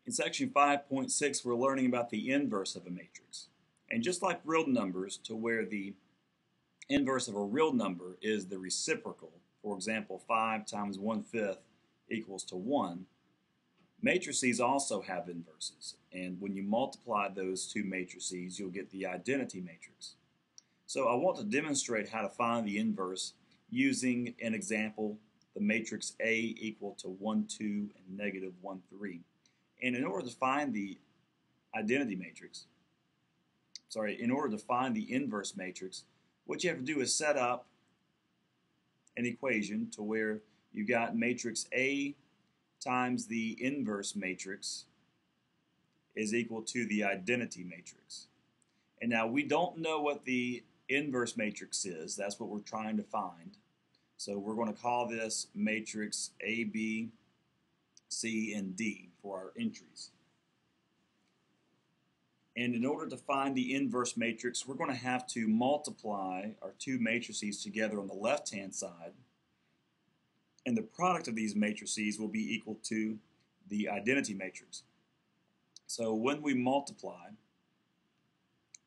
In section 5.6, we're learning about the inverse of a matrix. And just like real numbers, to where the inverse of a real number is the reciprocal, for example, 5 times 1/5 equals to 1, matrices also have inverses. And when you multiply those two matrices, you'll get the identity matrix. So I want to demonstrate how to find the inverse using an example, the matrix A equal to 1, 2, and negative 1, 3. And in order to find the identity matrix, in order to find the inverse matrix, what you have to do is set up an equation to where you got matrix A times the inverse matrix is equal to the identity matrix. And now we don't know what the inverse matrix is. That's what we're trying to find. So we're going to call this matrix A, B, C, and D for our entries. And in order to find the inverse matrix, we're going to have to multiply our two matrices together on the left-hand side. And the product of these matrices will be equal to the identity matrix. So when we multiply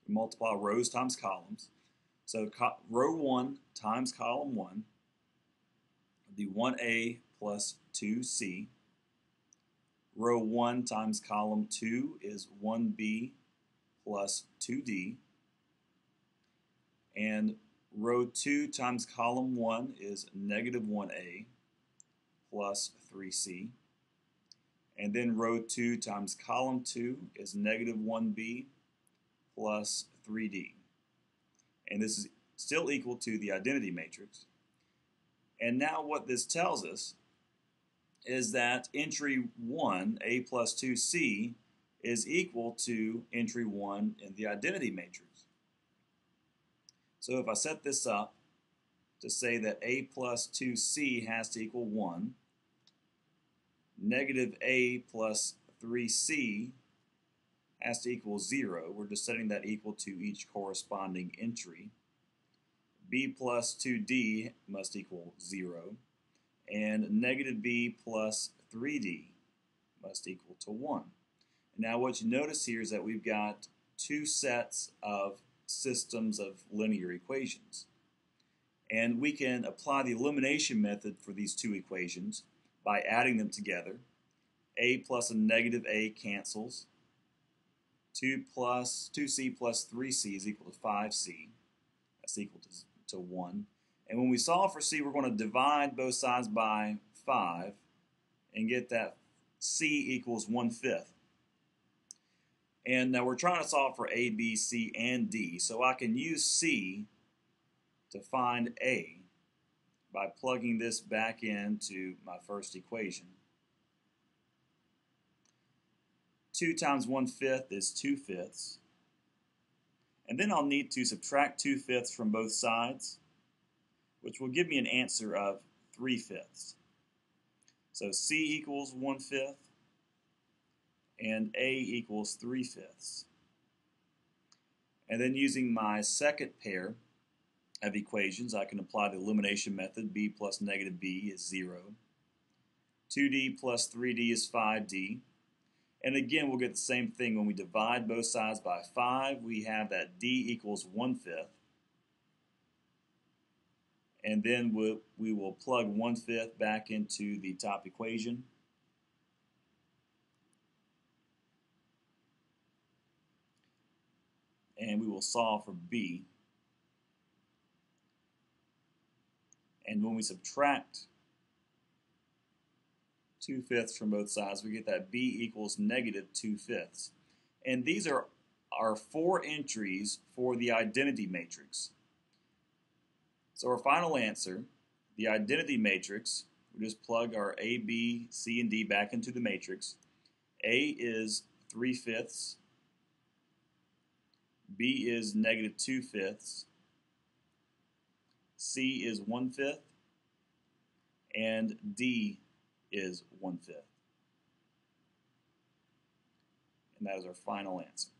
rows times columns. So row 1 times column 1 would be 1A plus 2C. Row 1 times column 2 is 1B plus 2D. And row 2 times column 1 is negative 1A plus 3C. And then row 2 times column 2 is negative 1B plus 3D. And this is still equal to the identity matrix. And now what this tells us is that entry 1, A plus 2C, is equal to entry 1 in the identity matrix. So if I set this up to say that A plus 2C has to equal 1, negative A plus 3C has to equal 0. We're just setting that equal to each corresponding entry. B plus 2D must equal 0. And negative B plus 3D must equal to 1. And now what you notice here is that we've got two sets of systems of linear equations. And we can apply the elimination method for these two equations by adding them together. A plus a negative A cancels. 2C plus 3C is equal to 5C. That's equal to 1. And when we solve for C, we're going to divide both sides by 5 and get that C equals 1/5. And now we're trying to solve for A, B, C, and D. So I can use C to find A by plugging this back into my first equation. 2 times 1/5 is 2/5. And then I'll need to subtract 2/5 from both sides, which will give me an answer of 3/5. So C equals 1/5 and A equals 3/5. And then using my second pair of equations, I can apply the elimination method. B plus negative B is 0. 2D plus 3D is 5D. And again, we'll get the same thing when we divide both sides by 5. We have that D equals 1/5. And then we will plug 1/5 back into the top equation. And we will solve for B. And when we subtract 2/5 from both sides, we get that B equals negative 2/5. And these are our 4 entries for the identity matrix. So our final answer, the identity matrix, we just plug our A, B, C, and D back into the matrix. A is 3/5. B is negative 2/5. C is 1/5. And D is 1/5. And that is our final answer.